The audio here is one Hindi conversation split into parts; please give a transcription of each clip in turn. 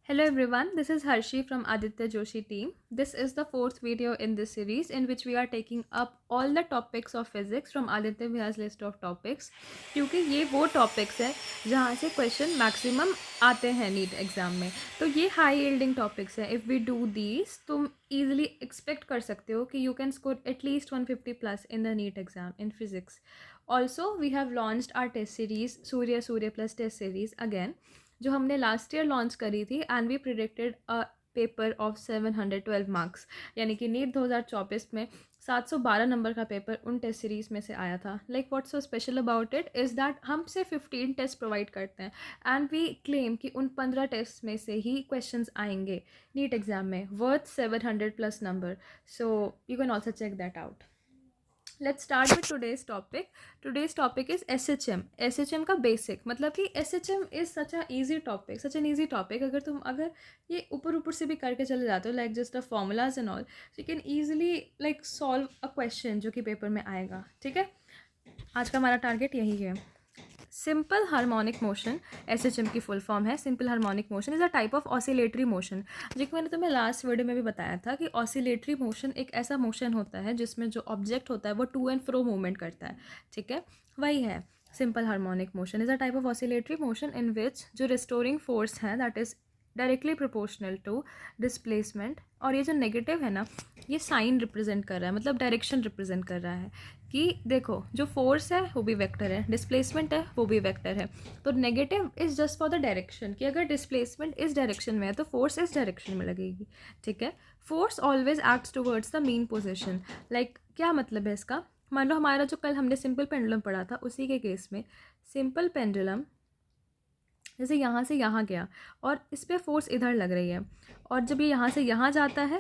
Hello everyone, this is Harshi from Aditya Joshi team. This is the fourth video in this series in which we are taking up all the topics of physics from Aditya Bhaiya's list of topics क्योंकि ये वो topics है जहाँ से question maximum आते हैं नीट एग्ज़ाम में. तो ये high yielding topics है. If we do these, तुम easily expect कर सकते हो कि you can score at least 150 plus in the NEET exam in physics. Also, we have launched our test series, Surya plus test series again. जो हमने लास्ट ईयर लॉन्च करी थी and we predicted a paper of 712 marks, यानी कि नीट 2024 में 712 नंबर का पेपर उन टेस्ट सीरीज़ में से आया था. Like what's so special about it is that हम सिर्फ 15 टेस्ट प्रोवाइड करते हैं एंड वी क्लेम कि उन 15 टेस्ट में से ही क्वेश्चंस आएंगे नीट एग्ज़ाम में worth 700 plus number. So you can also check that out. Let's start with today's topic. Today's topic is SHM. SHM का बेसिक, मतलब कि SHM is such a easy topic, such an easy topic. अगर ये ऊपर से भी करके चले जाते हो like just the formulas and all, you can easily like solve a question जो कि पेपर में आएगा. ठीक है, आज का हमारा टारगेट यही है. सिंपल हार्मोनिक मोशन, SHM की फुल फॉर्म है. Simple harmonic motion is a type of oscillatory motion. जो कि मैंने तुम्हें लास्ट वीडियो में भी बताया था कि ऑसिलेटरी मोशन एक ऐसा मोशन होता है जिसमें जो ऑब्जेक्ट होता है वो टू एंड फ्रो मूवमेंट करता है. ठीक है, वही है simple harmonic motion. Is a type of oscillatory motion in which जो रिस्टोरिंग फोर्स है that is directly proportional to displacement. और ये जो नेगेटिव है ना, ये साइन रिप्रेजेंट कर रहा है, मतलब डायरेक्शन रिप्रेजेंट कर रहा है कि देखो जो फोर्स है वो भी वेक्टर है, डिस्प्लेसमेंट है वो भी वेक्टर है. तो negative is just for the direction कि अगर डिस्प्लेसमेंट इस डायरेक्शन में है तो फोर्स इस डायरेक्शन में लगेगी. ठीक है, force always acts towards the mean position. Like क्या मतलब है इसका? मान लो हमारा जो कल हमने सिंपल पेंडुलम पढ़ा था उसी के केस में सिंपल पेंडुलम जैसे यहाँ से यहाँ गया और इस पर फोर्स इधर लग रही है, और जब ये यहाँ से यहाँ जाता है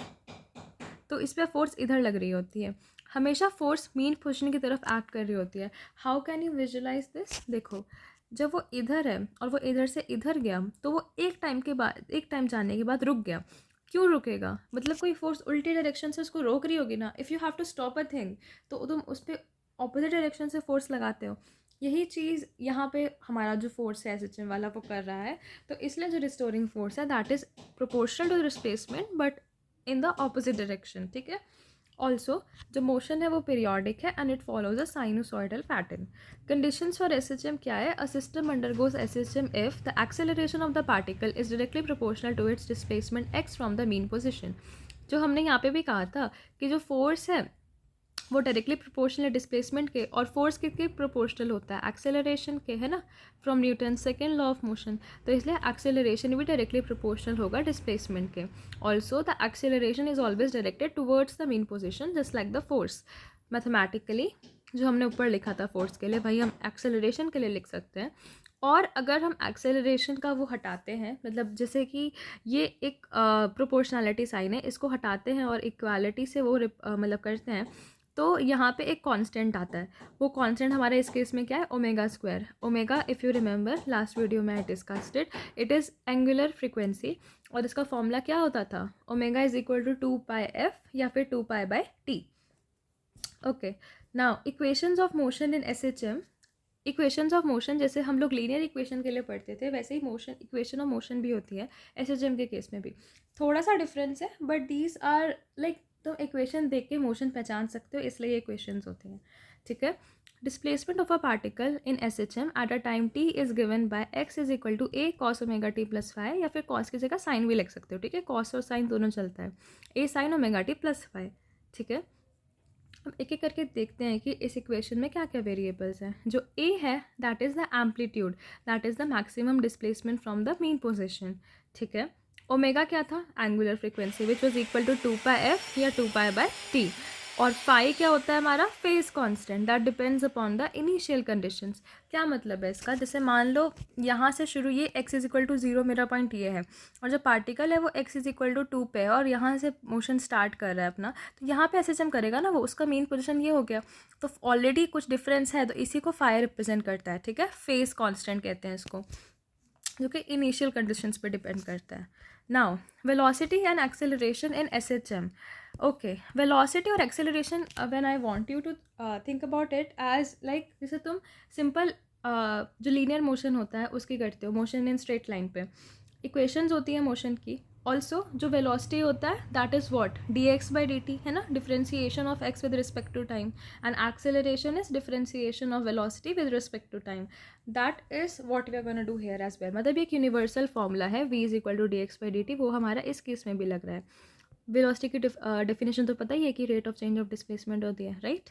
तो इस पर फोर्स इधर लग रही होती है. हमेशा फोर्स मीन पोजीशन की तरफ एक्ट कर रही होती है. How can you visualise this? देखो, जब वो इधर है और वो इधर से इधर गया तो वो एक टाइम जाने के बाद रुक गया. क्यों रुकेगा? मतलब कोई फोर्स उल्टी डायरेक्शन से उसको रोक रही होगी ना. If you have to stop a thing तो तुम उस पर ऑपोजिट डायरेक्शन से फोर्स लगाते हो. यही चीज़ यहाँ पे हमारा जो फोर्स है SHM वाला वो कर रहा है. तो इसलिए जो रिस्टोरिंग फोर्स है that is proportional to displacement but in the opposite direction. ठीक है, ऑल्सो जो मोशन है वो पीरियोडिक है and it follows a sinusoidal pattern. Conditions for SHM क्या है? A system undergoes SHM if the acceleration of the particle is directly proportional to its displacement x from the mean position. जो हमने यहाँ पे भी कहा था कि जो फोर्स है वो डायरेक्टली प्रोपोर्शनल है डिस्प्लेसमेंट के, और फोर्स किसके प्रोपोर्शनल होता है? एक्सेलरेशन के, है ना, from Newton second law of motion. तो इसलिए एक्सेलरेशन भी डायरेक्टली प्रोपोर्शनल होगा डिस्प्लेसमेंट के. Also the acceleration is always directed towards the mean position just like the force. Mathematically जो हमने ऊपर लिखा था फोर्स के लिए वही हम एक्सेलरेशन के लिए लिख सकते हैं. और अगर हम एक्सेलरेशन का वो हटाते हैं, मतलब जैसे कि ये एक प्रोपोर्शनैलिटी साइन है, इसको हटाते हैं और इक्वालिटी से वो मतलब करते हैं, तो यहाँ पे एक कांस्टेंट आता है. वो कांस्टेंट हमारे इस केस में क्या है? Omega square. Omega, if you remember last video में I discussed it is angular frequency. और इसका फॉर्मूला क्या होता था? Omega is equal to 2πf या फिर 2π/t. Okay, now equations of motion in SHM. Equations of motion जैसे हम लोग लीनियर इक्वेशन के लिए पढ़ते थे वैसे ही मोशन इक्वेशन ऑफ मोशन भी होती है SHM के केस में भी. थोड़ा सा डिफरेंस है बट दीज आर लाइक तुम इक्वेशन देख के मोशन पहचान सकते हो, इसलिए ये इक्वेशंस होते हैं. ठीक है, displacement of a particle in SHM at a time t is given by x is equal to a cos omega t plus five, या फिर cos की जगह साइन भी लिख सकते हो. ठीक है, cos और साइन दोनों चलता है. a sin omega t plus five. ठीक है, अब एक एक करके देखते हैं कि इस इक्वेशन में क्या क्या वेरिएबल्स हैं. जो a है that is the amplitude, that is the maximum displacement from the mean position. ठीक है, ओमेगा क्या था? Angular frequency which was equal to 2πf या 2π/t. और फाई क्या होता है हमारा? Phase constant that depends upon the initial conditions. क्या मतलब है इसका? जैसे मान लो यहाँ से शुरू ये x इज इक्वल टू 0, मेरा पॉइंट ये है, और जो पार्टिकल है वो x इज इक्वल टू 2 पे है और यहाँ से मोशन स्टार्ट कर रहा है अपना, तो यहाँ पे SHM करेगा ना वो, उसका मेन पोजीशन ये हो गया. तो ऑलरेडी कुछ डिफरेंस है, तो इसी को फाई रिप्रेजेंट करता है. ठीक है, फेज कॉन्स्टेंट कहते हैं इसको, जो कि इनिशियल कंडीशंस पे डिपेंड करता है. Now velocity and acceleration in SHM. Okay, velocity और acceleration when I want you to think about it as like जैसे तुम सिंपल जो लीनियर मोशन होता है उसकी करते हो, मोशन इन स्ट्रेट लाइन पे. इक्वेशंस होती है मोशन की. ऑल्सो जो वेलोसिटी होता है दैट इज़ वॉट dx/dt है ना, differentiation of x with respect to time, and acceleration is differentiation of velocity with respect to time. That is what we are gonna do here as well. मतलब एक यूनिवर्सल फॉर्मूला है v is equal to dx/dt, वो हमारा इस केस में भी लग रहा है. वेलोसिटी की डेफिनेशन तो पता ही है कि rate of change of displacement होती है, राइट.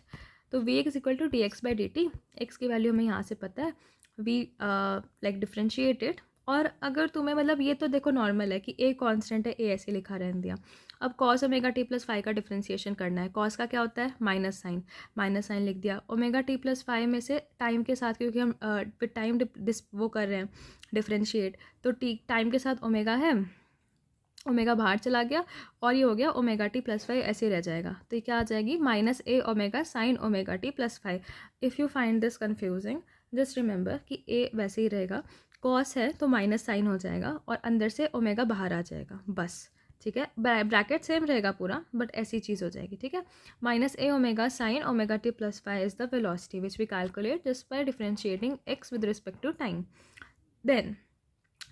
तो v is equal to dx/dt. x की वैल्यू हमें यहाँ से पता है, v लाइक डिफ्रेंशिएटेड. और अगर तुम्हें मतलब ये तो देखो नॉर्मल है कि a कांस्टेंट है, a ऐसे लिखा रहने दिया. अब cos omega T plus five का डिफ्रेंशिएशन करना है. cos का क्या होता है माइनस साइन लिख दिया. ओमेगा टी प्लस फाइव में से टाइम के साथ, क्योंकि हम टाइम वो कर रहे हैं डिफ्रेंशिएट, तो टी टाइम के साथ ओमेगा है, ओमेगा बाहर चला गया और ये हो गया ओमेगा टी प्लस फाइव, ऐसे रह जाएगा. तो ये क्या आ जाएगी -a omega sine omega T plus five. If you find this confusing just remember कि a वैसे ही रहेगा, कॉस है तो माइनस साइन हो जाएगा और अंदर से ओमेगा बाहर आ जाएगा, बस. ठीक है, ब्रैकेट सेम रहेगा पूरा, बट ऐसी चीज़ हो जाएगी. ठीक है, -a omega sine omega T plus five is the velocity which we calculate just by differentiating x with respect to time. Then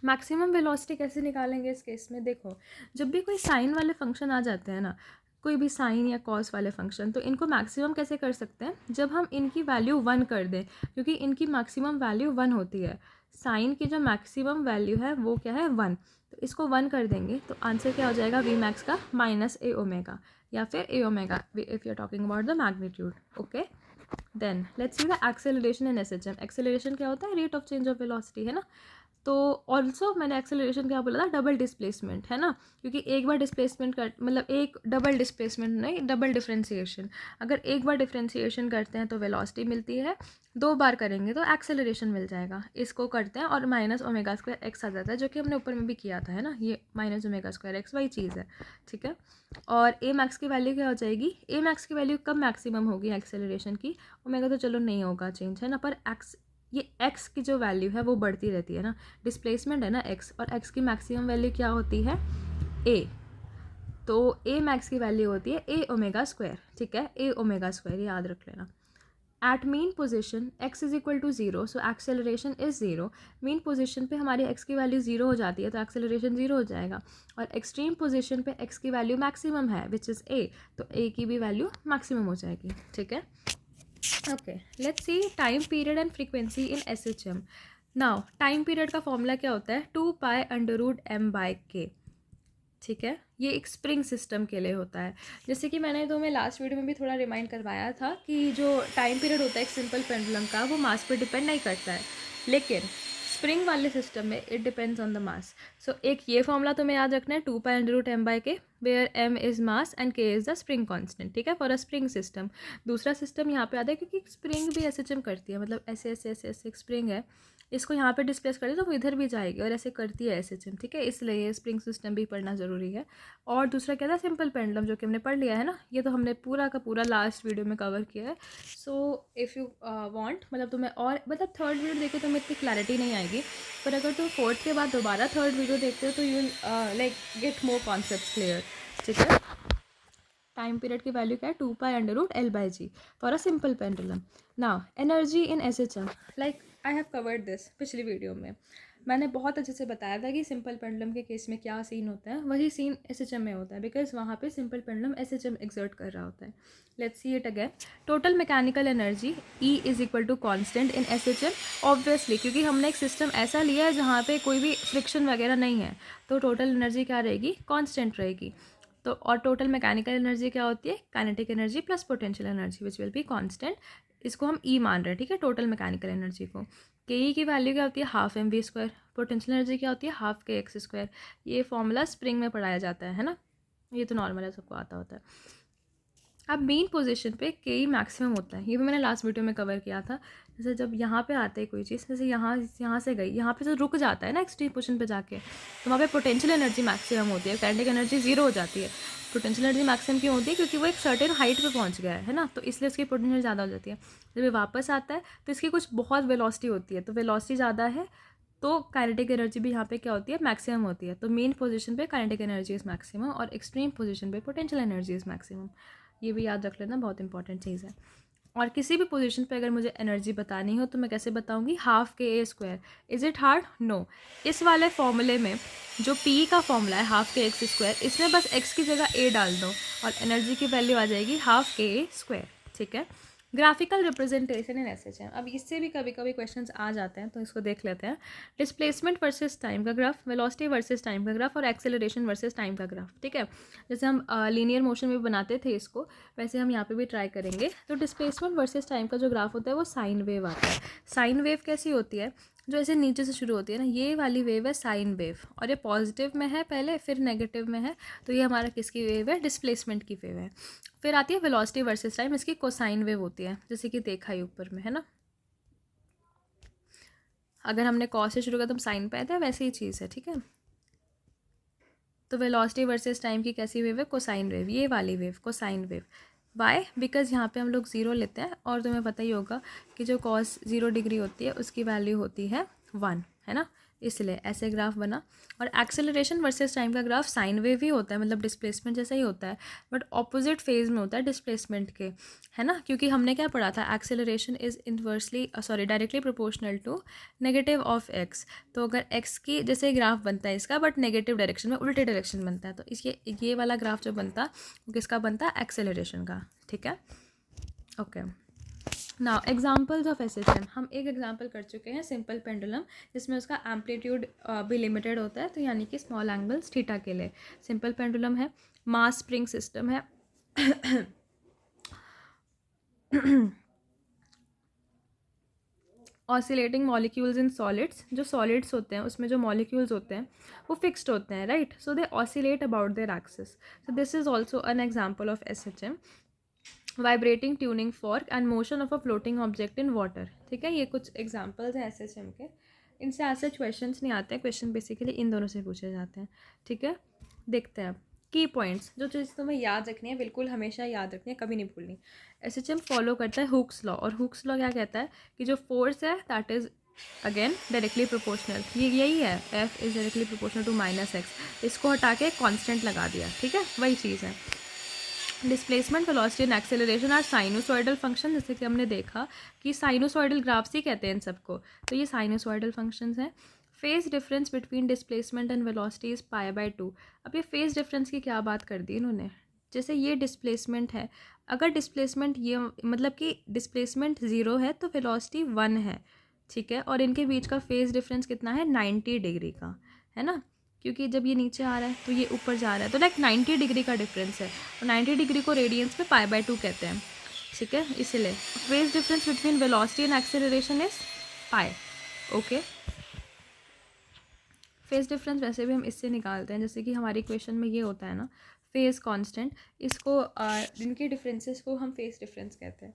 maximum velocity कैसे निकालेंगे इस केस में. देखो, जब भी कोई साइन वाले फंक्शन आ जाते हैं ना, कोई भी साइन या कॉस वाले फंक्शन, तो इनको मैक्सिमम कैसे कर सकते हैं, जब हम इनकी वैल्यू 1 कर दें, क्योंकि इनकी मैक्सिमम वैल्यू 1 होती है. साइन की जो मैक्सिमम वैल्यू है वो क्या है 1. तो इसको 1 कर देंगे तो आंसर क्या हो जाएगा वी मैक्स का -a ओमेगा या फिर a omega if you are talking about the magnitude. Okay, then let's see the acceleration in SHM. Acceleration क्या होता है, rate of change of velocity है ना. तो ऑल्सो मैंने एक्सेलरेशन क्या बोला था, डबल डिस्प्लेसमेंट है ना, क्योंकि एक बार डिस्प्लेसमेंट कर मतलब एक डबल डिस्प्लेसमेंट नहीं, डबल डिफ्रेंसिएशन. अगर एक बार डिफ्रेंसिएशन करते हैं तो वेलोसिटी मिलती है, 2 बार करेंगे तो एक्सेलरेशन मिल जाएगा. इसको करते हैं और -ओमेगा² x आ जाता है, जो कि हमने ऊपर में भी किया था है ना, ये -ओमेगा² x वही चीज़ है. ठीक है, और a मैक्स की वैल्यू क्या हो जाएगी, a मैक्स की वैल्यू कब मैक्सिमम होगी एक्सेलरेशन की, ओमेगा तो चलो नहीं होगा चेंज है ना, पर ये x की जो वैल्यू है वो बढ़ती रहती है ना, डिस्प्लेसमेंट है ना x, और x की मैक्सिमम वैल्यू क्या होती है a. तो a मैक्स की वैल्यू होती है a ओमेगा². ठीक है, a ओमेगा², याद रख लेना. At mean position x is equal to 0, so acceleration is 0. Mean position पे हमारी x की वैल्यू 0 हो जाती है तो एक्सेलरेशन 0 हो जाएगा. और एक्सट्रीम पोजिशन पे x की वैल्यू मैक्सिमम है विच इज़ a, तो a की भी वैल्यू मैक्सिमम हो जाएगी. ठीक है, okay, let's see time period and frequency in SHM. Now time period का फॉर्मूला क्या होता है, 2π√m/k. ठीक है, ये एक स्प्रिंग सिस्टम के लिए होता है. जैसे कि मैंने तुम्हें लास्ट वीडियो में भी थोड़ा रिमाइंड करवाया था कि जो टाइम पीरियड होता है एक सिंपल पेंडुलम का, वो मास पर डिपेंड नहीं करता है, लेकिन स्प्रिंग वाले सिस्टम में it depends on the mass. So एक ये फॉर्मूला तुम्हें याद रखना है, 2π√m/k, where m is mass and k is the spring constant. ठीक है, फॉर अ स्प्रिंग सिस्टम. दूसरा सिस्टम यहाँ पे आता है, क्योंकि स्प्रिंग भी एसएचएम करती है, मतलब ऐसे ऐसे ऐसे ऐसे एक स्प्रिंग है, इसको यहाँ पे डिस्प्लेस कर दे तो वो इधर भी जाएगी, और ऐसे करती है एसएचएम. ठीक है, इसलिए स्प्रिंग सिस्टम भी पढ़ना ज़रूरी है. और दूसरा क्या था, सिंपल पेंडुलम, जो कि हमने पढ़ लिया है ना, ये तो हमने पूरा का पूरा लास्ट वीडियो में कवर किया है. सो इफ़ यू वांट, मतलब तुम्हें और मतलब थर्ड वीडियो देखे तो तुम्हें इतनी क्लैरिटी नहीं आएगी, पर अगर तुम फोर्थ के बाद दोबारा थर्ड वीडियो देखते हो तो you like get more concept clear. ठीक है, टाइम पीरियड की वैल्यू क्या है, 2π√L/g for a simple pendulum. Now energy in SHM, like I have covered this पिछली वीडियो में. मैंने बहुत अच्छे से बताया था कि सिंपल पेंडुलम के केस में क्या सीन होता है, वही सीन एसएचएम में होता है, बिकॉज वहाँ पे सिंपल पेंडुलम एसएचएम एक्सर्ट कर रहा होता है. Let's see it again. Total mechanical energy E is equal to constant in SHM. Obviously क्योंकि हमने एक सिस्टम ऐसा लिया है जहाँ पे कोई भी फ्रिक्शन वगैरह नहीं है, तो टोटल एनर्जी क्या रहेगी, कॉन्स्टेंट रहेगी. तो और टोटल मैकेनिकल एनर्जी क्या होती है, kinetic energy plus potential energy which will be constant. इसको हम ई मान रहे हैं. ठीक है, टोटल मैकेनिकल एनर्जी को. के ई की वैल्यू क्या होती है, ½ mv². पोटेंशियल एनर्जी क्या होती है, ½ kx². ये फॉर्मूला स्प्रिंग में पढ़ाया जाता है ना, ये तो नॉर्मल है, सबको आता होता है. अब मेन पोजीशन पे के ई मैक्सिमम होता है, ये भी मैंने लास्ट वीडियो में कवर किया था. जैसे जब यहाँ पे आते हैं कोई चीज़, जैसे यहाँ से गई, यहाँ पे जो रुक जाता है ना एक्सट्रीम पोजीशन पे जाके, तो वहाँ पे पोटेंशियल एनर्जी मैक्सिमम होती है, काइनेटिक एनर्जी 0 हो जाती है. पोटेंशियल एनर्जी मैक्सिमम क्यों होती है, क्योंकि वो एक सर्टेन हाइट पे पहुँच गया है ना, तो इसलिए उसकी पोटेंशियल ज़्यादा हो जाती है. जब ये वापस आता है तो इसकी कुछ बहुत वेलोसिटी होती है, तो वेलोसिटी ज़्यादा है तो काइनेटिक एनर्जी भी यहाँ पे क्या होती है, मैक्सिमम होती है. तो मेन पोजीशन पे काइनेटिक एनर्जी इज़ मैक्सिमम और एक्सट्रीम पोजीशन पे पोटेंशियल एनर्जी इज़ मैक्सिमम. ये भी याद रख लेना, बहुत इंपॉर्टेंट चीज़ है. और किसी भी पोजीशन पे अगर मुझे एनर्जी बतानी हो तो मैं कैसे बताऊंगी, हाफ के a square. Is it hard? No. इस वाले फॉर्मूले में जो पी का फॉर्मूला है हाफ के एक्स स्क्वायर, इसमें बस एक्स की जगह ए डाल दो और एनर्जी की वैल्यू आ जाएगी हाफ के ए स्क्वायर। ठीक है, ग्राफिकल रिप्रेजेंटेशन इन एसएचएम। अब इससे भी कभी कभी क्वेश्चंस आ जाते हैं तो इसको देख लेते हैं। डिस्प्लेसमेंट वर्सेस टाइम का ग्राफ, वेलोसिटी वर्सेस टाइम का ग्राफ और एक्सेलरेशन वर्सेस टाइम का ग्राफ। ठीक है, जैसे हम लीनियर मोशन में बनाते थे इसको, वैसे हम यहाँ पे भी ट्राई करेंगे। तो डिस्प्लेसमेंट वर्सेस टाइम का जो ग्राफ होता है वो साइन वेव आता है। साइन वेव कैसी होती है, जो ऐसे नीचे से शुरू होती है ना, ये वाली वेव है साइन वेव, और ये पॉजिटिव में है पहले फिर नेगेटिव में है, तो ये हमारा किसकी वेव है, डिस्प्लेसमेंट की वेव है। फिर आती है वेलोसिटी वर्सेस टाइम, इसकी कोसाइन वेव होती है, जैसे कि देखा ही ऊपर में है ना, अगर हमने कॉस से शुरू किया तो हम साइन पे आते हैं, वैसे ही चीज़ है। ठीक है, तो वेलोसिटी वर्सेस टाइम की कैसी वेव है, कोसाइन वेव, ये वाली wave cosine wave. Why? Because यहाँ पे हम लोग ज़ीरो लेते हैं और तुम्हें पता ही होगा कि जो कॉस 0 डिग्री होती है उसकी वैल्यू होती है 1, है ना, इसलिए ऐसे ग्राफ बना। और एक्सेलरेशन वर्सेस टाइम का ग्राफ साइन वेव ही होता है, मतलब डिस्प्लेसमेंट जैसा ही होता है, बट ऑपोजिट फेज में होता है डिस्प्लेसमेंट के, है ना, क्योंकि हमने क्या पढ़ा था, acceleration is inversely directly proportional to negative of X. तो अगर एक्स की जैसे ग्राफ बनता है इसका, बट नेगेटिव डायरेक्शन में, उल्टे डायरेक्शन बनता है, तो इसके ये वाला ग्राफ जो बनता वो किसका बनता है, एक्सेलरेशन का। ठीक है, okay. Now examples of SHM, हम एक एग्जाम्पल कर चुके हैं सिंपल पेंडुलम, जिसमें उसका एम्पलीट्यूड भी लिमिटेड होता है, तो यानी कि स्मॉल एंगल्स थीटा के लिए सिंपल पेंडुलम है। मास स्प्रिंग सिस्टम है ऑसिलेटिंग मॉलिक्यूल्स इन सॉलिड्स, जो सॉलिड्स होते हैं उसमें जो मॉलिक्यूल्स होते हैं वो फिक्स्ड होते हैं, right, so they oscillate about their axis, so this is also an example of SHM. Vibrating tuning fork and motion of a floating object in water. ठीक है, ये कुछ एग्जांपल्स हैं एसएचएम के, इनसे ऐसे क्वेश्चंस नहीं आते हैं, क्वेश्चन बेसिकली इन दोनों से पूछे जाते हैं। ठीक है, देखते हैं अब की पॉइंट्स, जो चीज़ तुम्हें याद रखनी है, बिल्कुल हमेशा याद रखनी है, कभी नहीं भूलनी। एसएचएम फॉलो करता है हुक्स लॉ, और हुक्स लॉ क्या कहता है कि जो फोर्स है that is again directly proportional, ये यही है, F is directly proportional to -x, इसको हटा के कांस्टेंट लगा दिया। ठीक है, वही चीज़ है। Displacement, velocity and acceleration are sinusoidal function, जैसे कि हमने देखा कि साइनोसॉइडल ग्राफ्स ही कहते हैं इन सबको, तो ये साइनोसॉइडल फंक्शंस हैं। Phase difference between displacement and velocity is π/2। अब ये फेज डिफरेंस की क्या बात कर दी इन्होंने, जैसे ये डिस्प्लेसमेंट है, अगर डिस्प्लेसमेंट ये मतलब कि डिस्प्लेसमेंट 0 है तो वेलोसिटी 1 है। ठीक है, और इनके बीच का फेज डिफरेंस कितना है, 90 डिग्री का, है ना, क्योंकि जब ये नीचे आ रहा है तो ये ऊपर जा रहा है, तो लाइक 90 डिग्री का डिफरेंस है, और 90 डिग्री को रेडियंस में π/2 कहते हैं। ठीक है, इसलिए phase difference between velocity and acceleration is pi. Okay, phase difference वैसे भी हम इससे निकालते हैं, जैसे कि हमारी इक्वेशन में ये होता है ना, फेज कांस्टेंट, इसको इनके डिफरेंसेस को हम फेज डिफरेंस कहते हैं।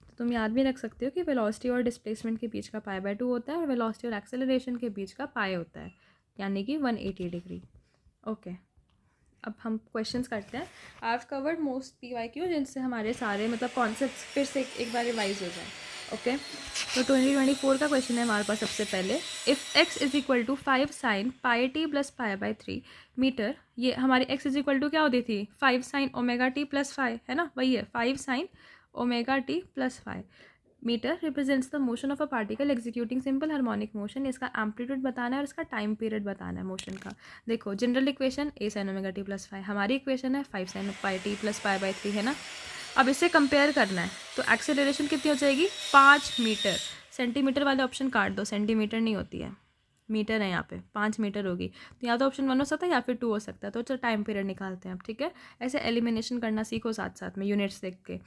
तो तुम याद भी रख सकते हो कि वेलोसिटी और डिस्प्लेसमेंट के बीच का π/2 होता है, और वेलोसिटी और एक्सेलरेशन के बीच का पाई होता है, यानी कि 180 डिग्री। ओके, अब हम क्वेश्चंस करते हैं। I have covered most PYQ, जिनसे हमारे सारे मतलब कॉन्सेप्ट्स फिर से एक बार रिवाइज हो जाए। ओके, तो 2024 का क्वेश्चन है हमारे पास सबसे पहले, if x is equal to 5 sin πt plus π/3 metre, ये हमारी x इज इक्वल टू क्या होती थी, 5 sin ω t प्लस 5, है ना, वही है 5 sin ω t plus 5 metre, represents the motion of a particle executing simple harmonic motion. इसका एम्पलीट्यूड बताना है और इसका टाइम पीरियड बताना है मोशन का। देखो general equation a sin ω t plus 5, हमारी इक्वेशन है 5 sin πt प्लस π/3, है ना। अब इससे कंपेयर करना है, तो एक्सेलरेशन कितनी हो जाएगी, 5 मीटर, सेंटीमीटर वाले ऑप्शन काट दो, सेंटीमीटर नहीं होती है, मीटर है यहाँ पे, 5 मीटर होगी, तो या तो ऑप्शन 1 हो सकता है या फिर 2 हो सकता है। तो चलो टाइम पीरियड निकालते हैं अब। ठीक है, ऐसे एलिमिनेशन करना सीखो साथ साथ में यूनिट्स देख के।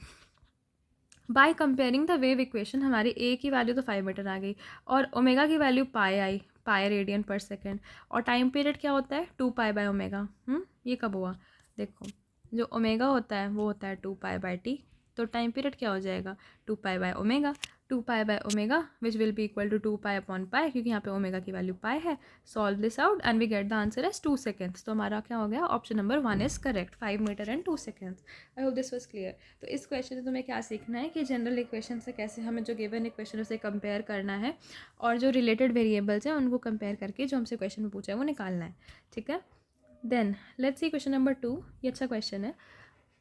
By comparing the wave equation, हमारी ए की वैल्यू तो 5 मीटर आ गई, और ओमेगा की वैल्यू पाई आई, पाई रेडियन पर सेकेंड, और टाइम पीरियड क्या होता है, 2π/ω। ये कब हुआ, देखो जो ओमेगा होता है वो होता है 2π/t, तो टाइम पीरियड क्या हो जाएगा, 2π/ω, 2π/ω which will be equal to 2π/π, क्योंकि यहाँ पे ओमेगा की वैल्यू पाई है। Solve this out and we get the answer as 2 seconds. तो हमारा क्या हो गया, option number 1 is correct, 5 metre and 2 seconds. I hope this was clear. तो इस क्वेश्चन से तुम्हें क्या सीखना है कि जनरल इक्वेशन से कैसे हमें जो गिवन इक्वेशन उसे कंपेयर करना है, और जो रिलेटेड वेरिएबल्स हैं उनको कंपेयर करके जो हमसे क्वेश्चन में पूछा है वो निकालना है। ठीक है, then let's see question number 2। ये अच्छा क्वेश्चन है।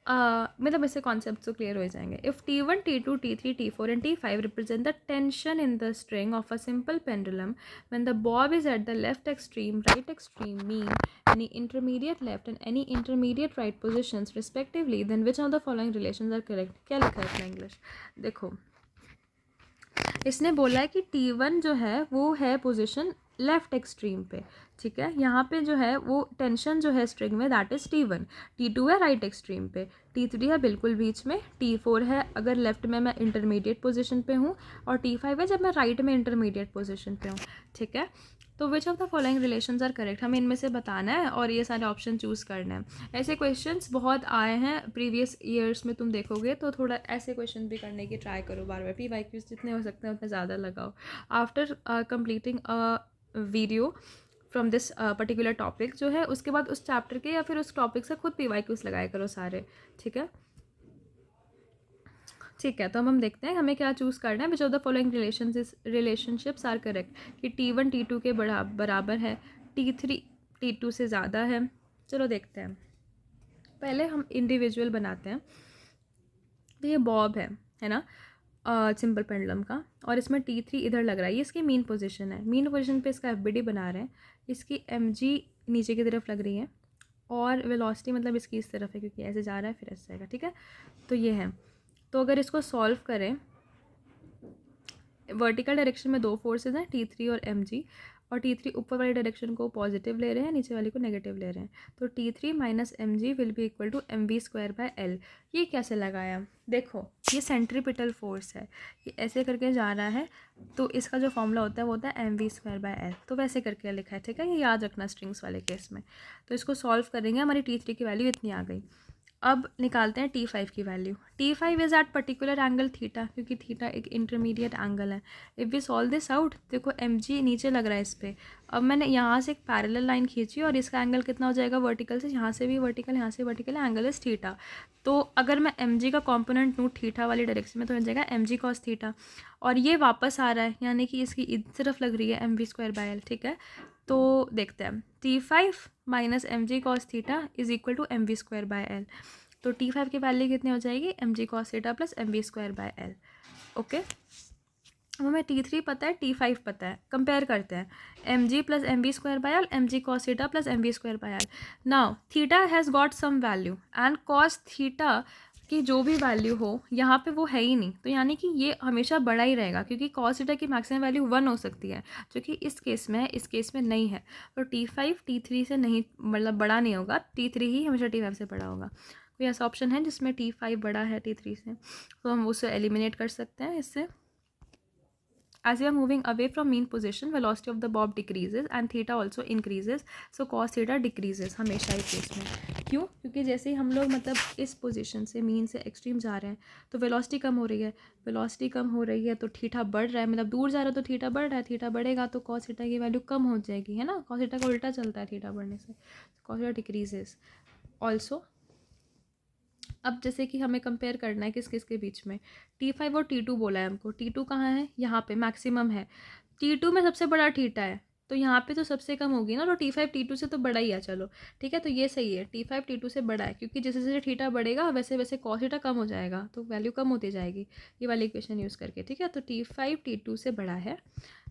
मतलब इससे कॉन्सेप्ट तो क्लियर हो जाएंगे. If T1, T2, T3, T4 and T5 represent the tension in the string of a simple pendulum when the bob is at the left extreme, right extreme, mean, any intermediate left and any intermediate right positions respectively, then which of the following relations are correct? क्या लिखा है इसमें इंग्लिश देखो. इसने बोला है कि T1 जो है वो है पोजीशन लेफ्ट एक्सट्रीम पे. ठीक है, यहाँ पे जो है वो टेंशन जो है स्ट्रिंग में दैट इज़ T1. T2 है राइट एक्सट्रीम पे, T3 है बिल्कुल बीच में, T4 है अगर लेफ्ट में मैं इंटरमीडिएट पोजीशन पे हूँ, और T5 है जब मैं राइट में इंटरमीडिएट पोजीशन पे हूँ. ठीक है, तो which of the following relations are correct, हमें इनमें से बताना है और ये सारे ऑप्शन चूज़ करने हैं. ऐसे क्वेश्चंस बहुत आए हैं प्रीवियस ईयर्स में, तुम देखोगे तो थोड़ा ऐसे क्वेश्चन भी करने की ट्राई करो बार बार. PYQs जितने हो सकते हैं उतने ज़्यादा लगाओ. After completing a video from this particular topic जो है, उसके बाद उस चैप्टर के या फिर उस टॉपिक से खुद PYQs लगाया करो सारे. ठीक है, ठीक है, तो हम देखते हैं हमें क्या चूज़ करना है. Which of the following relationships are correct, कि T1 T2 के बराबर है, T3 T2 से ज़्यादा है. चलो देखते हैं, पहले हम इंडिविजुअल बनाते हैं. तो ये बॉब है ना, सिंपल पेंडुलम का, और इसमें T3 इधर लग रहा है, ये इसकी मीन पोजीशन है. मीन पोजीशन पे इसका FBD बना रहे हैं. इसकी mg नीचे की तरफ लग रही है और वेलोसिटी मतलब इसकी इस तरफ है क्योंकि ऐसे जा रहा है फिर ऐसे जाएगा. ठीक है, तो ये है. तो अगर इसको सॉल्व करें, वर्टिकल डायरेक्शन में दो फोर्सेस हैं T3 और mg, और T3 ऊपर वाली डायरेक्शन को पॉजिटिव ले रहे हैं, नीचे वाली को नेगेटिव ले रहे हैं. तो T3 minus mg will be equal to mv²/L. ये कैसे लगाया, देखो ये सेंट्रीपिटल फोर्स है, ये ऐसे करके जा रहा है, तो इसका जो फॉर्मूला होता है वो होता है mv²/L. तो वैसे करके लिखा है. ठीक है, ये याद रखना स्ट्रिंग्स वाले केस में. तो इसको सॉल्व करेंगे, हमारी T3 की वैल्यू इतनी आ गई. अब निकालते हैं T5 की value. T5 is at particular angle theta, क्योंकि थीटा एक इंटरमीडिएट एंगल है. If we solve this out, देखो mg नीचे लग रहा है इस पर. अब मैंने यहाँ से एक पैरेलल लाइन खींची और इसका एंगल कितना हो जाएगा वर्टिकल से, यहाँ से भी वर्टिकल, यहाँ से वर्टिकल, एंगल इज थीटा. तो अगर मैं mg का कॉम्पोनेंट लूँ थीटा वाली डायरेक्शन में तो मिल जाएगा mg cos थीटा, और ये वापस आ रहा है यानी कि इसकी इस तरफ लग रही है mv²/L. ठीक है, तो देखते हैं. T5 minus mg cos theta is equal to mv²/L. तो T5 की वैल्यू कितनी हो जाएगी, mg cos theta plus mv²/L. Okay, अब हमें T3 पता है, T5 पता है, कंपेयर करते हैं. mg plus mv²/L, mg cos theta plus mv²/L. Now theta has got some value and cos theta की जो भी वैल्यू हो यहाँ पे वो है ही नहीं, तो यानी कि ये हमेशा बड़ा ही रहेगा, क्योंकि cos थीटा की मैक्सिमम वैल्यू 1 हो सकती है, जो कि इस केस में है, इस केस में नहीं है. तो T5 T3 से नहीं, मतलब बड़ा नहीं होगा, T3 ही हमेशा T5 से बड़ा होगा. कोई ऐसा ऑप्शन है जिसमें T5 बड़ा है T3 से, तो हम उसे एलिमिनेट कर सकते हैं इससे. As we are moving away from mean position, velocity of the bob decreases and theta also increases. So cos theta decreases हमेशा ही केस में. क्यों, क्योंकि जैसे ही हम लोग मतलब इस पोजीशन से मीन से एक्सट्रीम जा रहे हैं तो वेलोसिटी कम हो रही है. वेलोसिटी कम हो रही है तो थीटा बढ़ रहा है, मतलब दूर जा रहा है तो थीटा बढ़ रहा है. थीटा बढ़ेगा तो cos थीटा की वैल्यू कम हो जाएगी, है ना. cos थीटा का उल्टा चलता है थीटा बढ़ने से. cos theta decreases also. अब जैसे कि हमें कंपेयर करना है किस किस के बीच में, T5 और T2 बोला है हमको. T2 कहाँ है, यहाँ पे मैक्सिमम है. T2 में सबसे बड़ा थीटा है तो यहाँ पे तो सबसे कम होगी ना, तो T5 T2 से तो बड़ा ही है. चलो ठीक है, तो ये सही है, T5 T2 से बड़ा है, क्योंकि जैसे जैसे थीटा बढ़ेगा वैसे वैसे cos थीटा कम हो जाएगा, तो वैल्यू कम होती जाएगी ये वाली इक्वेशन यूज़ करके. ठीक है, तो T5 T2 से बड़ा है,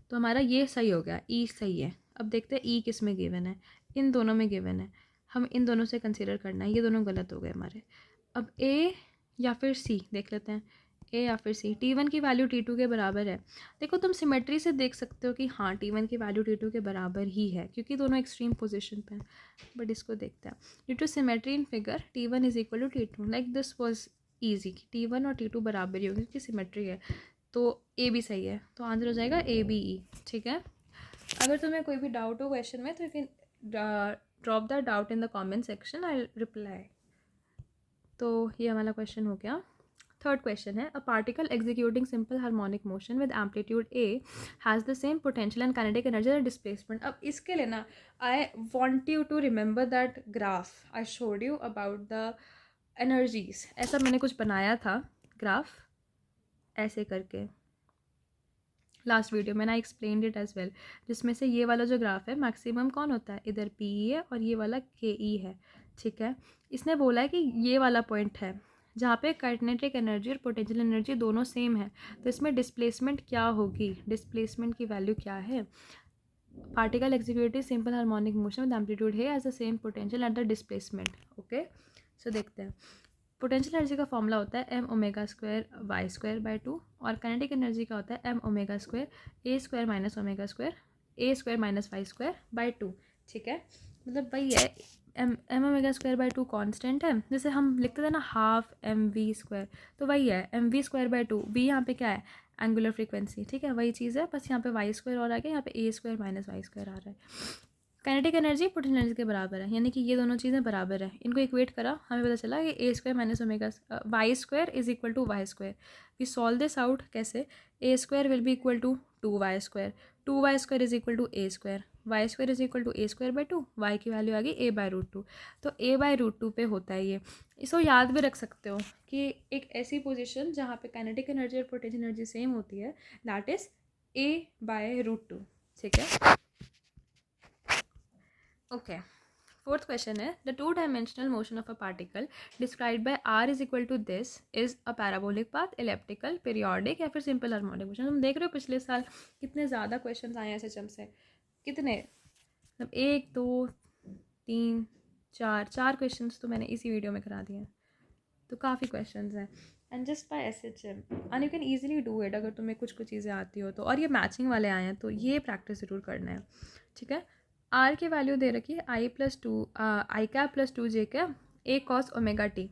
तो हमारा ये सही हो गया, E सही है. अब देखते हैं E किस में गिवन है, इन दोनों में गिवन है, हम इन दोनों से कंसिडर करना है, ये दोनों गलत हो गए हमारे. अब A या फिर C देख लेते हैं, A या फिर C. T1 की वैल्यू T2 के बराबर है. देखो तुम सिमेट्री से देख सकते हो कि हाँ T1 की वैल्यू T2 के बराबर ही है, क्योंकि दोनों एक्सट्रीम पोजीशन पे हैं. बट इसको देखते हैं, due to symmetry in figure T1 is equal to T2. Like this was easy कि T1 और T2 बराबर ही होंगे क्योंकि सिमेट्री है. तो A भी सही है, तो आंसर हो जाएगा ABE. ठीक है, अगर तुम्हें कोई भी डाउट हो क्वेश्चन में तो you can drop the doubt in the comment section, I reply. तो ये हमारा क्वेश्चन हो गया. थर्ड क्वेश्चन है, a particle executing simple harmonic motion with amplitude A has the same potential and kinetic energy and displacement. अब इसके लिए ना I want you to remember that graph I showed you about the energies. ऐसा मैंने कुछ बनाया था ग्राफ ऐसे करके लास्ट वीडियो में, आई एक्सप्लेन्ड इट एज वेल, जिसमें से ये वाला जो ग्राफ है मैक्सिमम कौन होता है, इधर PE है और ये वाला KE है. ठीक है। इसने बोला है कि ये वाला पॉइंट है जहाँ पे काइनेटिक एनर्जी और पोटेंशियल एनर्जी दोनों सेम है, तो इसमें डिस्प्लेसमेंट क्या होगी, डिस्प्लेसमेंट की वैल्यू क्या है। Particle executing simple harmonic motion with amplitude है as the same potential at the displacement. Okay, so देखते हैं। पोटेंशियल एनर्जी का फॉर्मूला होता है m omega square y square by 2 और काइनेटिक एनर्जी का होता है m omega square a square minus omega square a square minus y square by 2। ठीक है, मतलब वही है, m omega square by 2 constant है, जैसे हम लिखते थे ना हाफ एम वी स्क्वायर, तो वही है M V square by 2। V यहाँ पे क्या है, एंगुलर फ्रीक्वेंसी। ठीक है, वही चीज़ है, बस यहाँ पे वाई स्क्वायर और आ गया, यहाँ पे ए स्क्वायर माइनस वाई स्क्वायर आ रहा है। काइनेटिक एनर्जी पोटेंशियल एनर्जी के बराबर है, यानी कि ये दोनों चीज़ें बराबर है। इनको इक्वेट करा, हमें पता चला कि a square minus omega y square is equal to y square. We solve this out कैसे, a square will be equal to y square, 2y square is equal to a square, y square is equal to a square by 2, y की वैल्यू आ गई ए बाई रूट 2, तो ए बाई रूट 2 पे होता है ये। इसको याद भी रख सकते हो कि एक ऐसी पोजीशन जहाँ पे काइनेटिक एनर्जी और पोटेंशियल एनर्जी सेम होती है, that is A by root 2। ठीक है, ओके। फोर्थ क्वेश्चन है, the two dimensional motion of a particle described by R is equal to this is a parabolic path, elliptical, periodic या फिर सिंपल हार्मोनिक मोशन। तुम देख रहे हो पिछले साल कितने ज़्यादा क्वेश्चन आए हैं एसएचएम से, कितने, मतलब 1 2 3 4 क्वेश्चन तो मैंने इसी वीडियो में करा दिए हैं, तो काफ़ी क्वेश्चन हैं and just by SHM and you can easily do it अगर तुम्हें कुछ चीज़ें आती हो तो। और ये मैचिंग वाले आए हैं तो ये प्रैक्टिस ज़रूर करना है। ठीक है, आर की वैल्यू दे रखी है i cap plus 2 j cap a cos omega t.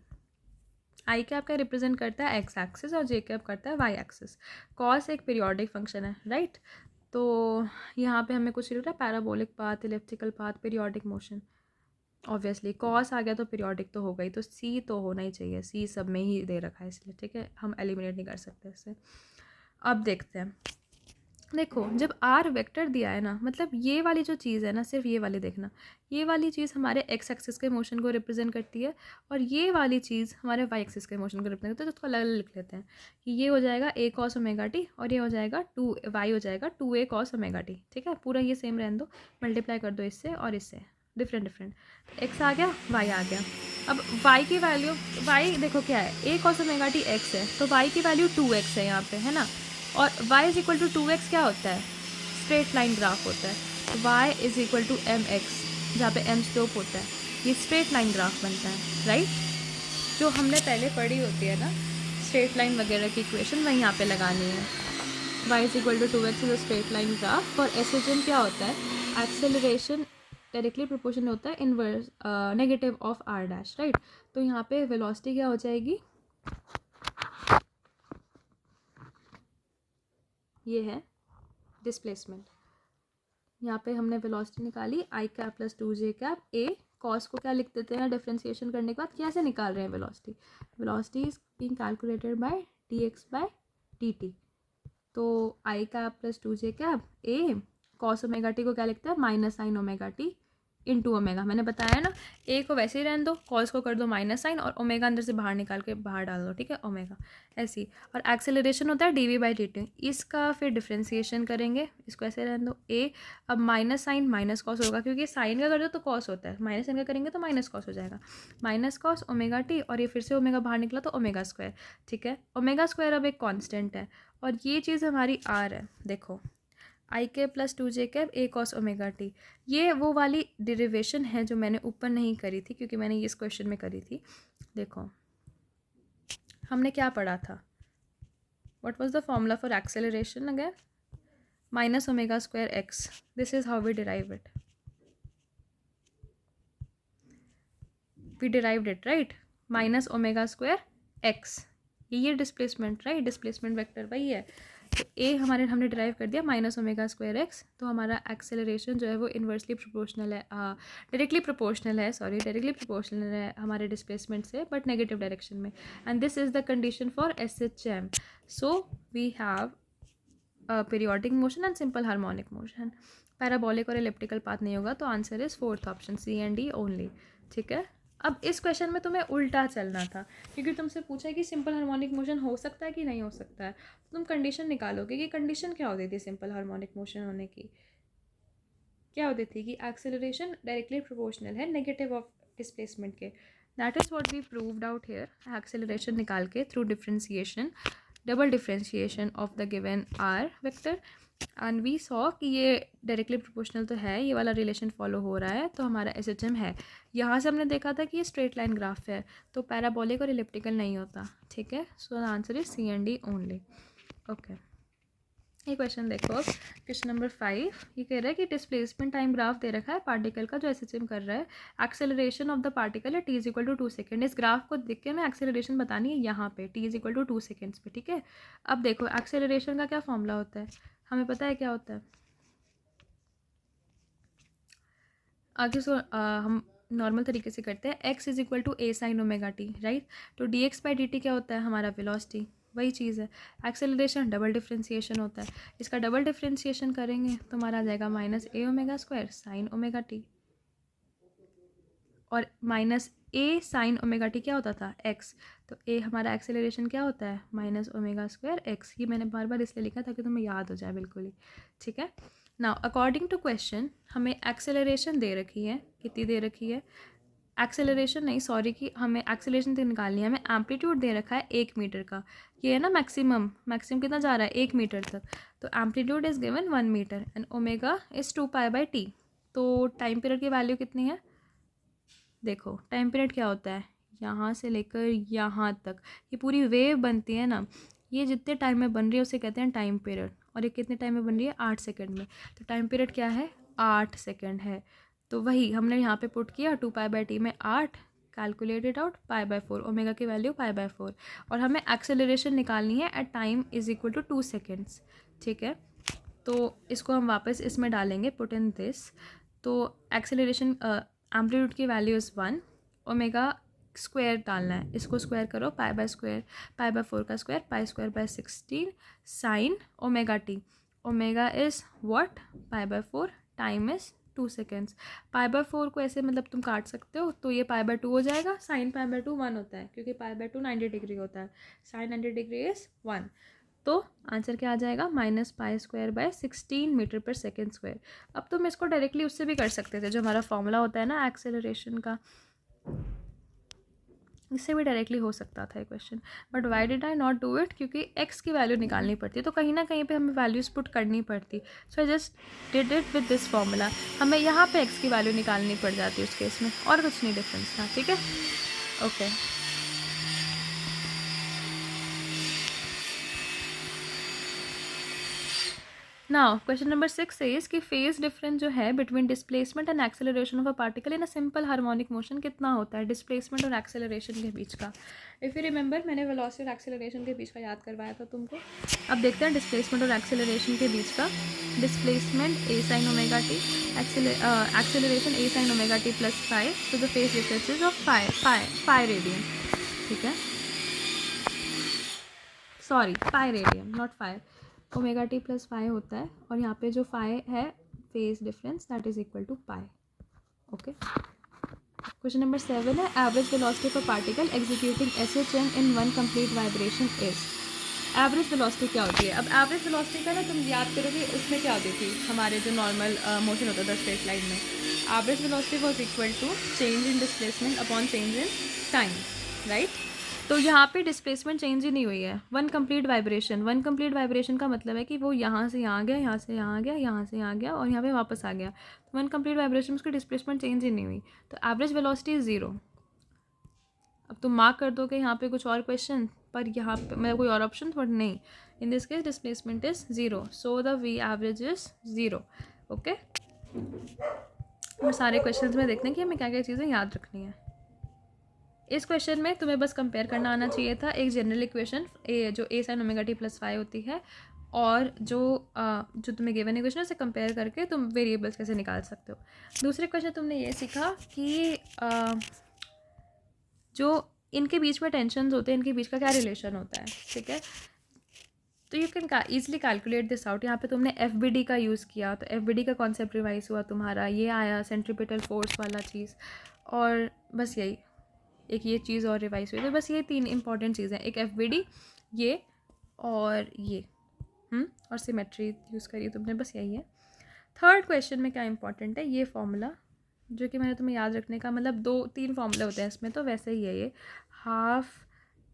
I cap का रिप्रेजेंट करता है एक्स एक्सिस और जे कैप करता है वाई एक्सिस। कॉस एक पीरियोडिक फंक्शन है, राइट। तो यहाँ पे हमें कुछ लिख रहा है parabolic path, elliptical path, periodic motion. Obviously cos आ गया तो पीरियोडिक तो हो गई, तो सी तो होना ही चाहिए, सी सब में ही दे रखा है इसलिए। ठीक है, हम एलिमिनेट नहीं कर सकते इससे। अब देखते हैं, देखो जब आर वेक्टर दिया है ना, मतलब ये वाली जो चीज़ है ना, सिर्फ ये वाली देखना, ये वाली चीज़ हमारे एक्स एक्सिस के मोशन को रिप्रेजेंट करती है और ये वाली चीज़ हमारे वाई एक्सिस के मोशन को रिप्रेजेंट करती है। तो उसको अलग अलग लिख लेते हैं कि ये हो जाएगा ए कॉस ओमेगा टी और ये हो जाएगा वाई हो जाएगा 2a कॉस ओमेगा टी। ठीक है, पूरा ये सेम रहने दो, मल्टीप्लाई कर दो इससे और इससे, डिफरेंट एक्स आ गया, वाई आ गया। अब वाई की वैल्यू, वाई देखो क्या है, ए कॉस ओमेगा टी एक्स है, तो वाई की वैल्यू 2x है यहाँ पे, है ना। और y is equal to 2x क्या होता है, स्ट्रेट लाइन ग्राफ होता है, तो y is equal to mx, जहाँ पे m स्लोप होता है, ये स्ट्रेट लाइन ग्राफ बनता है, राइट। जो हमने पहले पढ़ी होती है ना स्ट्रेट लाइन वगैरह की इक्वेशन, वही यहाँ पे लगानी है। y is equal to 2x is a straight line graph. और एसएचएम क्या होता है, एक्सेलरेशन डायरेक्टली प्रोपोर्शनल होता है inverse negative of r dash, right. तो यहाँ पे वेलोसिटी क्या हो जाएगी, ये है डिस्प्लेसमेंट। यहाँ पे हमने वेलोसिटी निकाली i cap plus 2j cap a, cos को क्या लिख देते हैं डिफ्रेंसिएशन करने के बाद, कैसे निकाल रहे हैं velocity, velocity is being calculated by dx by dt। तो i cap plus 2j cap a cos omega t को क्या लिखता है minus sine omega t into omega. मैंने बताया ना, ए को वैसे ही रहने दो, कॉस को कर दो माइनस साइन और ओमेगा अंदर से बाहर निकाल के बाहर डाल दो। ठीक है, ओमेगा ऐसी। और एक्सेलरेशन होता है D V by D T, इसका फिर डिफ्रेंसिएशन करेंगे, इसको ऐसे रहने दो ए। अब माइनस साइन माइनस कॉस होगा, क्योंकि साइन का कर दो तो कॉस होता है, माइनस साइन का करेंगे तो माइनस कॉस हो जाएगा, माइनस कॉस ओमेगा टी, और ये फिर से ओमेगा बाहर निकला तो ओमेगा स्क्वायर। ठीक है, ओमेगा स्क्वायर अब एक कॉन्स्टेंट है और ये चीज़ हमारी आर है। देखो आई के plus 2j cap a cos omega T, ये वो वाली डेरिवेशन है जो मैंने ऊपर नहीं करी थी क्योंकि मैंने इस क्वेश्चन में करी थी। देखो हमने क्या पढ़ा था, what was the formula for acceleration again, minus omega square X, this is how we derive it, we derived it, right, minus omega square X, ये डिस्प्लेसमेंट, राइट, डिस्प्लेसमेंट वेक्टर वही है। तो ए हमने डिराइव कर दिया माइनस ओमेगा स्क्वायर एक्स, तो हमारा एक्सेलरेशन जो है वो इन्वर्सली प्रोपोर्शनल है, डायरेक्टली प्रोपोर्शनल है, सॉरी डायरेक्टली प्रोपोर्शनल है हमारे डिस्प्लेसमेंट से, बट नेगेटिव डायरेक्शन में। And this is the condition for SHM. So we have periodic motion and simple harmonic motion. Parabolic और इलिप्टिकल पाथ नहीं होगा, तो answer is fourth option C and D only. ठीक है, अब इस क्वेश्चन में तुम्हें उल्टा चलना था क्योंकि तुमसे पूछा है कि सिंपल हार्मोनिक मोशन हो सकता है कि नहीं हो सकता है, तो तुम कंडीशन निकालोगे कि कंडीशन क्या होती थी सिंपल हार्मोनिक मोशन होने की, क्या होती थी कि एक्सेलरेशन डायरेक्टली प्रोपोर्शनल है नेगेटिव ऑफ डिस्प्लेसमेंट के. That is what we proved out here acceleration निकाल के through differentiation, double differentiation of the given r vector. And we saw कि ये डायरेक्टली प्रोपोर्शनल तो है, ये वाला रिलेशन फॉलो हो रहा है, तो हमारा SHM है. यहाँ से हमने देखा था कि ये स्ट्रेट लाइन ग्राफ है, तो पैराबोलिक और इलिप्टिकल नहीं होता. ठीक है, so the answer is C and D only. Okay, ये क्वेश्चन देखो. अब क्वेश्चन नंबर 5 ये कह रहा है कि डिस्प्लेसमेंट टाइम ग्राफ दे रखा है पार्टिकल का जो SHM कर रहा है. एक्सेलरेशन ऑफ द पार्टिकल है t=2 सेकेंड. इस ग्राफ को देख के हमें एक्सेलरेशन बतानी है यहाँ पे t=2 सेकेंड्स पे. ठीक है, अब देखो एक्सेलरेशन का क्या फॉर्मूला होता है, हमें पता है क्या होता है. आगे सो हम नॉर्मल तरीके से करते हैं. x = a sin ωt, right. तो dx/dt क्या होता है, हमारा वेलोसिटी. वही चीज़ है. एक्सेलरेशन डबल डिफ्रेंशिएशन होता है. इसका डबल डिफ्रेंशिएशन करेंगे तो हमारा आ जाएगा -a² sin ωt. और -a sin ωt क्या होता था, x. तो a हमारा एक्सेलरेशन क्या होता है, -ω² x. ये मैंने बार बार इसलिए लिखा ताकि तुम्हें याद हो जाए बिल्कुल ही. ठीक है. नाउ अकॉर्डिंग टू क्वेश्चन हमें एक्सेलरेशन दे रखी है, कितनी दे रखी है, एक्सेलरेशन नहीं सॉरी कि हमें एक्सेलरेशन तो निकालनी है. हमें एम्पलीट्यूड दे रखा है 1 मीटर का. ये है ना मैक्सिमम कितना जा रहा है, 1 मीटर तक. तो amplitude is given 1 metre and omega is 2π/t. तो टाइम पीरियड की वैल्यू कितनी है, देखो टाइम पीरियड क्या होता है, यहाँ से लेकर यहाँ तक ये पूरी वेव बनती है ना, ये जितने टाइम में बन रही है उसे कहते हैं टाइम पीरियड. और ये कितने टाइम में बन रही है, 8 सेकेंड में. तो टाइम पीरियड क्या है, 8 सेकेंड है. तो वही हमने यहाँ पे पुट किया 2π/t में 8, कैलकुलेटेड आउट π/4, ओमेगा की वैल्यू π/4. और हमें एक्सेलरेशन निकालनी है एट टाइम = 2 सेकेंड्स. ठीक है, तो इसको हम वापस इसमें डालेंगे, पुट इन दिस. तो एक्सेलरेशन एम्पलीट्यूड की वैल्यू इज़ 1, ओमेगा स्क्वायर डालना है, इसको स्क्वायर करो π/4 का square π² 16 sin omega is what, π/4, time is 2 seconds. π/4 को ऐसे मतलब तुम काट सकते हो, तो ये π/2 हो जाएगा. sin π/2 1 होता है क्योंकि π/2 90 डिग्री होता है. sin 90 degree is 1. तो आंसर क्या आ जाएगा, -π² 16 मीटर/सेकेंड². अब तुम इसको डायरेक्टली उससे भी कर सकते थे, जो हमारा फॉर्मूला होता है ना एक्सेलरेशन का, इससे भी डायरेक्टली हो सकता था ये question. But why did I not do it, क्योंकि x की वैल्यू निकालनी पड़ती है, तो कहीं ना कहीं पे हमें वैल्यूज़ पुट करनी पड़ती. So I just did it with this formula. हमें यहाँ पे x की वैल्यू निकालनी पड़ जाती है उस केस में, और कुछ नहीं डिफरेंस था. ठीक है, okay. Now question number 6 is कि फेज डिफरेंस जो है between displacement and acceleration of a particle in a simple harmonic motion कितना होता है डिस्प्लेसमेंट और एक्सेलरेशन के बीच का. इफ़ यू रिमेंबर मैंने वेलोसिटी और एक्सेलरेशन के बीच का याद करवाया था तुमको. अब देखते हैं डिस्प्लेसमेंट और एक्सेलरेशन के बीच का. Displacement a sin ωt, acceleration a sin ωt + phi. तो the phase difference is of phi radian. ठीक है, sorry pi radian not phi. ωt + phi होता है, और यहाँ पे जो phi है phase difference that is equal to pi. Okay, question number 7 है average velocity of a particle executing SHM in 1 complete vibration is. Average velocity क्या होती है. अब एवरेज वेलोसिटी का ना तुम याद करोगे उसमें क्या होती थी, हमारे जो नॉर्मल मोशन होता था स्ट्रेट लाइन में, average velocity was equal to change in displacement upon change in time, right. तो यहाँ पे डिस्प्लेसमेंट चेंज ही नहीं हुई है. 1 कंप्लीट वाइब्रेशन का मतलब है कि वो यहाँ से यहाँ गया, यहाँ से यहाँ गया, यहाँ से यहाँ गया, और यहाँ पे वापस आ गया. तो 1 कंप्लीट वाइब्रेशन में उसकी डिस्प्लेसमेंट चेंज ही नहीं हुई, तो एवरेज वेलोसिटी इज 0. अब तुम मार्क कर दो कि यहाँ पे कुछ और क्वेश्चन, पर यहाँ पे मतलब कोई और ऑप्शन बट नहीं. In this case displacement is 0, so the V average is 0. Okay, और सारे क्वेश्चन में देखते हैं कि हमें क्या क्या चीज़ें याद रखनी है. इस क्वेश्चन में तुम्हें बस कंपेयर करना आना चाहिए था एक जनरल इक्वेशन जो a sin ωt + phi होती है, और जो तुम्हें गिवन इक्वेशन है उसे कंपेयर करके तुम वेरिएबल्स कैसे निकाल सकते हो. दूसरे क्वेश्चन तुमने ये सीखा कि जो इनके बीच में टेंशन्स होते हैं, इनके बीच का क्या रिलेशन होता है. ठीक है, तो you can easily calculate this out. यहाँ पे तुमने FBD का यूज़ किया, तो FBD का कॉन्सेप्ट रिवाइज हुआ तुम्हारा, ये आया सेंट्रीपिटल फोर्स वाला चीज़, और बस यही एक ये चीज़ और रिवाइज हुई. तो बस ये 3 इंपॉर्टेंट चीज़ें, एक FBD, ये और ये और सिमेट्री यूज़ करी तुमने, बस यही है. थर्ड क्वेश्चन में क्या इंपॉर्टेंट है, ये फॉर्मूला जो कि मैंने तुम्हें याद रखने का, मतलब 2-3 फॉर्मूले होते हैं इसमें, तो वैसे ही है ये। हाफ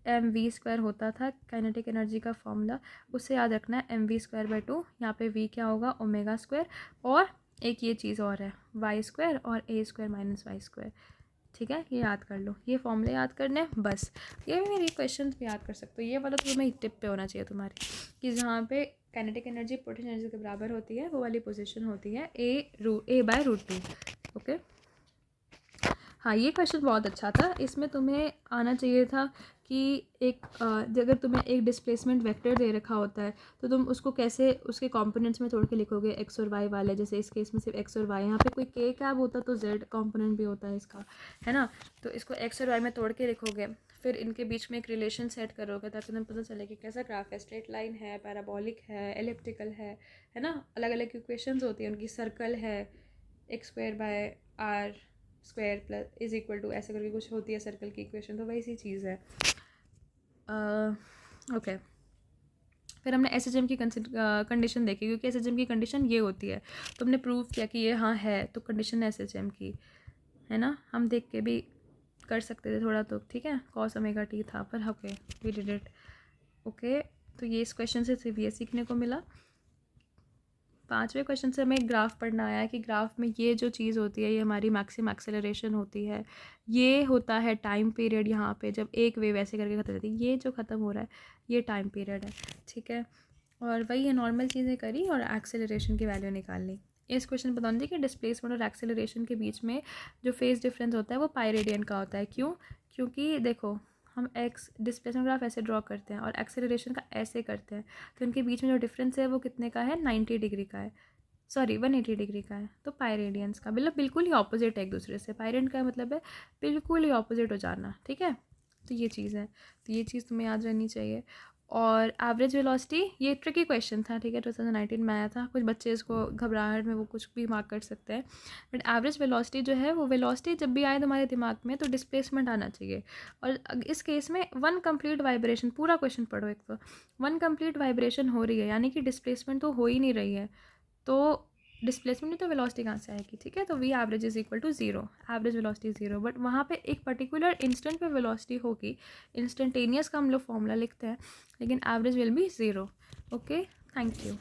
mv² होता था काइनेटिक एनर्जी का फॉर्मूला, उससे याद रखना है mv²/2। यहाँ पे v क्या होगा, ओमेगा², और एक ये चीज़ और है y² और a² - y²। ठीक है, ये याद कर लो, ये फॉर्मूले याद करने हैं बस। ये भी मेरी क्वेश्चन भी याद कर सकते हो, ये वाला तो तुम्हें टिप पे होना चाहिए तुम्हारी, कि जहाँ पे काइनेटिक एनर्जी पोटेंशियल एनर्जी के बराबर होती है, वो वाली पोजीशन होती है a/√2। ओके, हाँ ये क्वेश्चन बहुत अच्छा था। इसमें तुम्हें आना चाहिए था कि एक अगर तुम्हें एक डिस्प्लेसमेंट वेक्टर दे रखा होता है तो तुम उसको कैसे उसके कंपोनेंट्स में तोड़ के लिखोगे, एक्स और वाई वाले। जैसे इस केस में सिर्फ एक्स और वाई, यहाँ पे कोई के कैब होता तो जेड कंपोनेंट भी होता है इसका, है ना। तो इसको एक्स और वाई में तोड़ के लिखोगे, फिर इनके बीच में एक रिलेशन सेट करोगे ताकि तुम्हें पता चले कि कैसा ग्राफ है, स्ट्रेट लाइन है, पैराबोलिक है, एलिप्टिकल है ना। अलग अलग इक्वेशंस होती हैं उनकी, सर्कल है, x²/r² + ऐसे करके कुछ होती है सर्कल की इक्वेशन, तो वैसी चीज़ है। ओके, फिर हमने SHM की कंडीशन देखी, क्योंकि SHM की कंडीशन ये होती है, तो हमने प्रूव किया कि ये हाँ है, तो कंडीशन SHM की है ना। हम देख के भी कर सकते थे थोड़ा, तो ठीक है, cos ω t था, पर okay we did it. Okay, तो ये इस क्वेश्चन से सिर्फ ये सीखने को मिला। 5वें क्वेश्चन से हमें एक ग्राफ पढ़ना आया कि ग्राफ में ये जो चीज़ होती है, ये हमारी मैक्सिमम एक्सेलरेशन होती है। ये होता है टाइम पीरियड, यहाँ पे जब एक वेव ऐसे करके ख़त्म होती है, ये जो ख़त्म हो रहा है ये टाइम पीरियड है, ठीक है। और वही है, नॉर्मल चीज़ें करी और एक्सेलरेशन की वैल्यू निकालनी। इस क्वेश्चन बताना चाहिए कि डिस्प्लेसमेंट और एक्सेलरेशन के बीच में जो फेज डिफरेंस होता है वो पाई रेडियन का होता है। क्यों? क्योंकि देखो, हम एक्स डिस्प्लेसमेंट ग्राफ ऐसे ड्रॉ करते हैं और एक्सेलरेशन का ऐसे करते हैं, तो इनके बीच में जो डिफरेंस है वो कितने का है, 90 डिग्री का है, सॉरी 180 डिग्री का है। तो पाई रेडियंस का मतलब बिल्कुल ही ऑपोजिट है एक दूसरे से। पाई रेडियन का मतलब है बिल्कुल ही ऑपोजिट हो जाना, ठीक है। तो ये चीज़ है, तो ये चीज़ तुम्हें याद रहनी चाहिए। और एवरेज वेलोसिटी, ये ट्रिकी क्वेश्चन था, ठीक है, 2019 में आया था। कुछ बच्चे इसको घबराहट में वो कुछ भी मार्क कर सकते हैं, बट एवरेज वेलोसिटी जो है वो वेलोसिटी जब भी आए तुम्हारे दिमाग में तो डिस्प्लेसमेंट आना चाहिए। और इस केस में वन कंप्लीट वाइब्रेशन, पूरा क्वेश्चन पढ़ो एक तो, वन कंप्लीट वाइब्रेशन हो रही है, यानी कि डिस्प्लेसमेंट तो हो ही नहीं रही है, तो डिस्प्लेसमेंट नहीं तो वेलोसिटी कहाँ से आएगी, ठीक है। तो v average is equal to 0, average velocity 0, but वहाँ पे एक पर्टिकुलर इंस्टेंट पे वेलोसिटी होगी, इंस्टेंटेनियस का हम लोग फॉर्मूला लिखते हैं, लेकिन average will be 0। Okay, thank you.